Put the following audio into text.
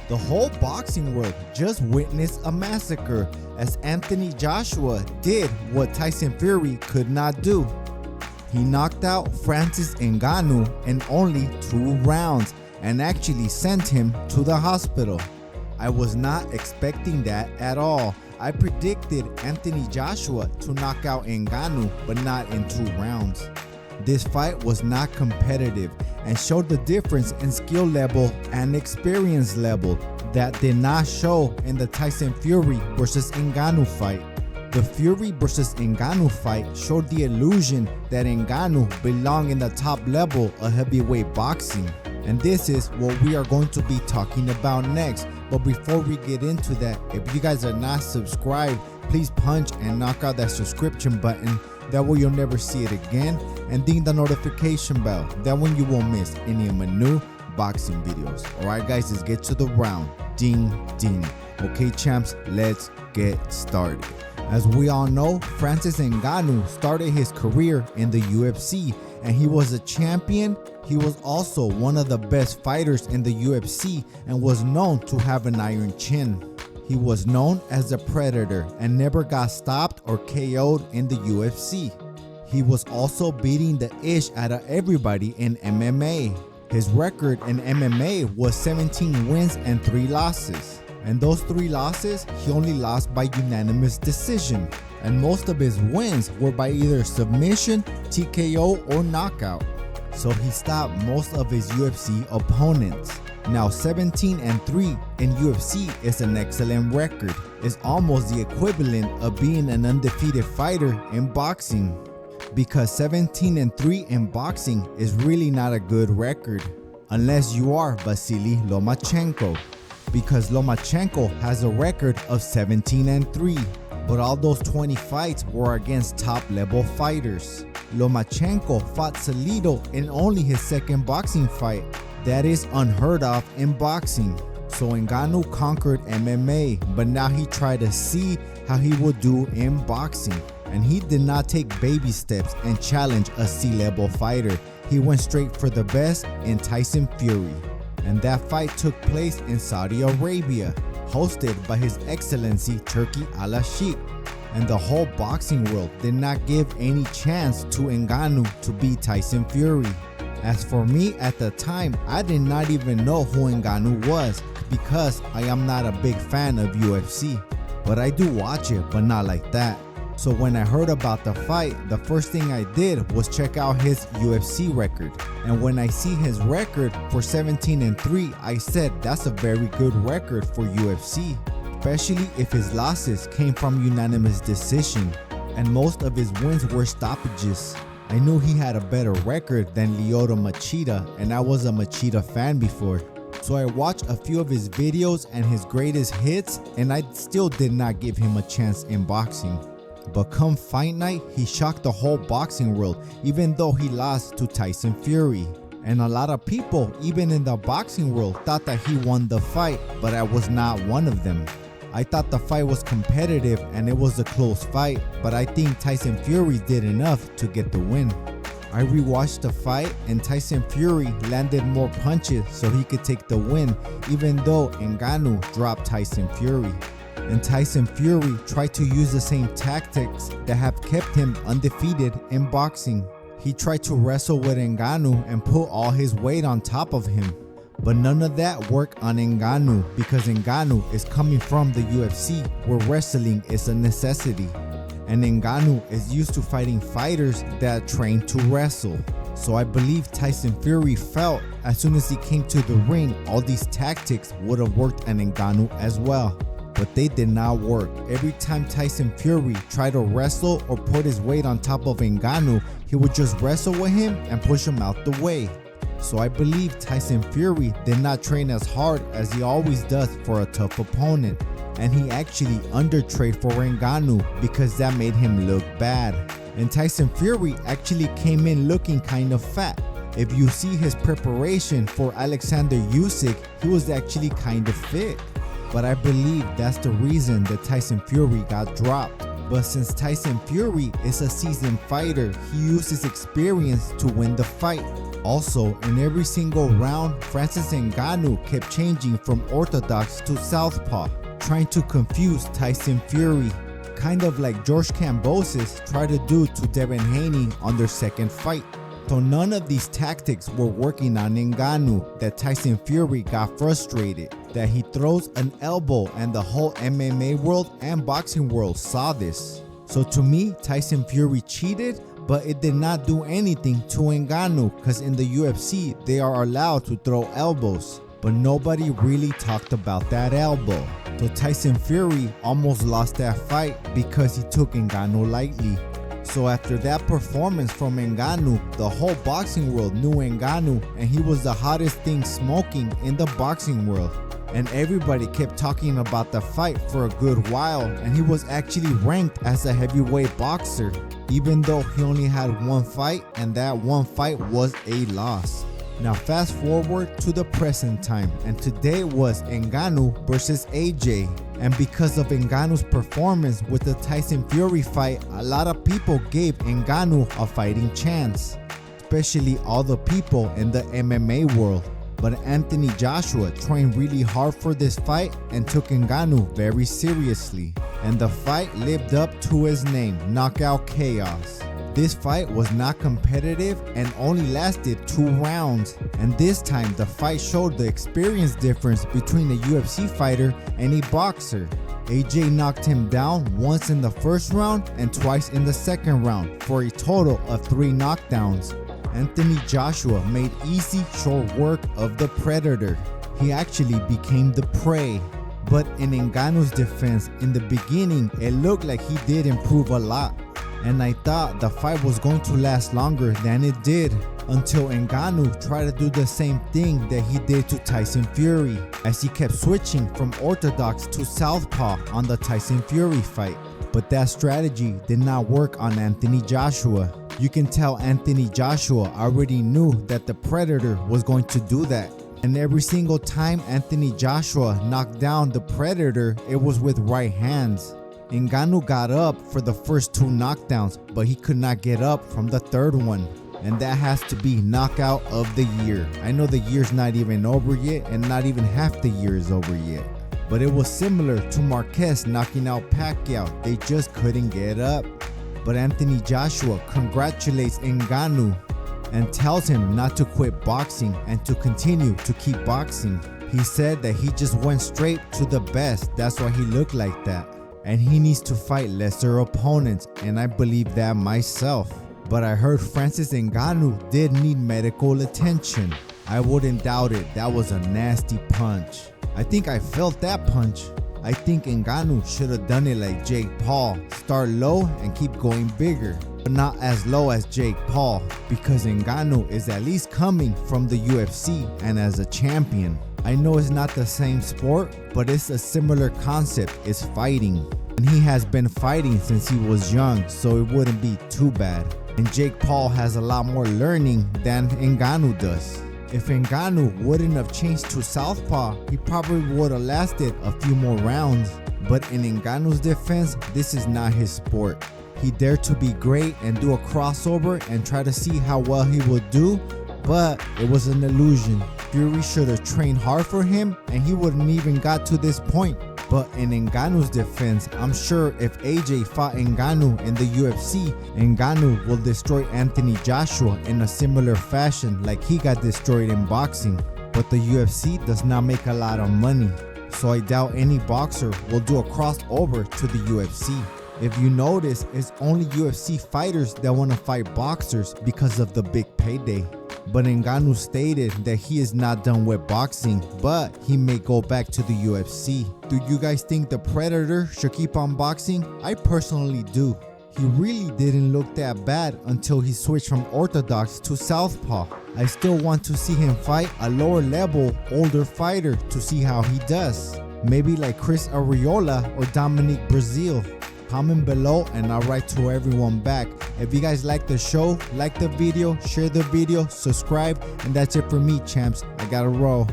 The whole boxing world just witnessed a massacre as Anthony Joshua did what Tyson Fury could not do. He knocked out Francis Ngannou in only 2 rounds and actually sent him to the hospital. I was not expecting that at all. I predicted Anthony Joshua to knock out Ngannou, but not in 2 rounds. This fight was not competitive and showed the difference in skill level and experience level that did not show in the Tyson Fury versus Ngannou fight. The Fury versus Ngannou fight showed the illusion that Ngannou belonged in the top level of heavyweight boxing. And this is what we are going to be talking about next. But before we get into that, if you guys are not subscribed, please punch and knock out that subscription button. That way you'll never see it again. And ding the notification bell. That way you won't miss any of my new boxing videos. Alright guys, let's get to the round. Ding, ding. Okay champs, let's get started. As we all know, Francis Ngannou started his career in the UFC and he was a champion. He was also one of the best fighters in the UFC and was known to have an iron chin. He was known as the Predator and never got stopped or KO'd in the UFC. He was also beating the ish out of everybody in MMA. His record in MMA was 17 wins and 3 losses. And those 3 losses, he only lost by unanimous decision. And most of his wins were by either submission, TKO, or knockout. So he stopped most of his UFC opponents. Now 17-3 in UFC is an excellent record. It's almost the equivalent of being an undefeated fighter in boxing. Because 17-3 in boxing is really not a good record. Unless you are Vasily Lomachenko. Because Lomachenko has a record of 17-3. But all those 20 fights were against top level fighters. Lomachenko fought Salido in only his 2nd boxing fight. That is unheard of in boxing. So Ngannou conquered MMA, but now he tried to see how he would do in boxing. And he did not take baby steps and challenge a C-level fighter. He went straight for the best in Tyson Fury. And that fight took place in Saudi Arabia, hosted by His Excellency Turki Al-Sheikh. And the whole boxing world did not give any chance to Ngannou to beat Tyson Fury. As for me at the time, I did not even know who Ngannou was because I am not a big fan of UFC. But I do watch it, but not like that. So when I heard about the fight, the first thing I did was check out his UFC record. And when I see his record for 17-3, I said that's a very good record for UFC. Especially if his losses came from unanimous decision. And most of his wins were stoppages. I knew he had a better record than Lyoto Machida, and I was a Machida fan before. So I watched a few of his videos and his greatest hits, and I still did not give him a chance in boxing. But come fight night, he shocked the whole boxing world, even though he lost to Tyson Fury. And a lot of people, even in the boxing world, thought that he won the fight, but I was not one of them. I thought the fight was competitive and it was a close fight, but I think Tyson Fury did enough to get the win. I rewatched the fight and Tyson Fury landed more punches so he could take the win, even though Ngannou dropped Tyson Fury. And Tyson Fury tried to use the same tactics that have kept him undefeated in boxing. He tried to wrestle with Ngannou and put all his weight on top of him. But none of that worked on Ngannou because Ngannou is coming from the UFC where wrestling is a necessity. And Ngannou is used to fighting fighters that train to wrestle. So I believe Tyson Fury felt as soon as he came to the ring, all these tactics would have worked on Ngannou as well. But they did not work. Every time Tyson Fury tried to wrestle or put his weight on top of Ngannou, he would just wrestle with him and push him out the way. So I believe Tyson Fury did not train as hard as he always does for a tough opponent. And he actually undertrained for Ngannou because that made him look bad. And Tyson Fury actually came in looking kind of fat. If you see his preparation for Alexander Usyk, he was actually kind of fit. But I believe that's the reason that Tyson Fury got dropped. But since Tyson Fury is a seasoned fighter, he used his experience to win the fight. Also, in every single round, Francis Ngannou kept changing from orthodox to southpaw, trying to confuse Tyson Fury, kind of like George Kambosos tried to do to Devin Haney on their second fight. So none of these tactics were working on Ngannou, that Tyson Fury got frustrated that he throws an elbow, and the whole MMA world and boxing world saw this. So to me, Tyson Fury cheated, but it did not do anything to Ngannou, because in the UFC they are allowed to throw elbows, but nobody really talked about that elbow. So Tyson Fury almost lost that fight because he took Ngannou lightly. So after that performance from Ngannou, the whole boxing world knew Ngannou, and he was the hottest thing smoking in the boxing world. And everybody kept talking about the fight for a good while, and he was actually ranked as a heavyweight boxer, even though he only had one fight, and that one fight was a loss. Now fast forward to the present time, and today was Ngannou versus AJ. And because of Ngannou's performance with the Tyson Fury fight, a lot of people gave Ngannou a fighting chance, especially all the people in the MMA world. But Anthony Joshua trained really hard for this fight and took Ngannou very seriously. And the fight lived up to his name, Knockout Chaos. This fight was not competitive and only lasted 2 rounds. And this time the fight showed the experience difference between a UFC fighter and a boxer. AJ knocked him down once in the first round and twice in the second round for a total of 3 knockdowns. Anthony Joshua made easy, short work of the predator. He actually became the prey. But in Ngannou's defense, in the beginning, it looked like he did improve a lot. And I thought the fight was going to last longer than it did, until Ngannou tried to do the same thing that he did to Tyson Fury, as he kept switching from orthodox to southpaw on the Tyson Fury fight. But that strategy did not work on Anthony Joshua. You can tell Anthony Joshua already knew that the predator was going to do that. And every single time Anthony Joshua knocked down the predator, it was with right hands. Ngannou got up for the first 2 knockdowns, but he could not get up from the third one. And that has to be knockout of the year. I know the year's not even over yet, and not even half the year is over yet. But it was similar to Marquez knocking out Pacquiao. They just couldn't get up. But Anthony Joshua congratulates Ngannou and tells him not to quit boxing and to continue to keep boxing. He said that he just went straight to the best. That's why he looked like that. And he needs to fight lesser opponents, and I believe that myself. But I heard Francis Ngannou did need medical attention. I wouldn't doubt it. That was a nasty punch. I think I felt that punch. I think Ngannou should have done it like Jake Paul. Start low and keep going bigger, but not as low as Jake Paul, because Ngannou is at least coming from the UFC and as a champion. I know it's not the same sport, but it's a similar concept. It's fighting. And he has been fighting since he was young, so it wouldn't be too bad. And Jake Paul has a lot more learning than Ngannou does. If Ngannou wouldn't have changed to southpaw, he probably would have lasted a few more rounds. But in Ngannou's defense, this is not his sport. He dared to be great and do a crossover and try to see how well he would do, but it was an illusion. Fury should have trained hard for him and he wouldn't even got to this point. But in Ngannou's defense, I'm sure if AJ fought Ngannou in the UFC, Ngannou will destroy Anthony Joshua in a similar fashion like he got destroyed in boxing. But the UFC does not make a lot of money, so I doubt any boxer will do a crossover to the UFC. If you notice, it's only UFC fighters that want to fight boxers because of the big payday. But Ngannou stated that he is not done with boxing, but he may go back to the UFC. Do you guys think the Predator should keep on boxing? I personally do. He really didn't look that bad until he switched from orthodox to southpaw. I still want to see him fight a lower level, older fighter to see how he does. Maybe like Chris Arreola or Dominic Breazeale. Comment below and I'll write to everyone back. If you guys like the show, like the video, share the video, subscribe, and that's it for me, champs. I gotta roll.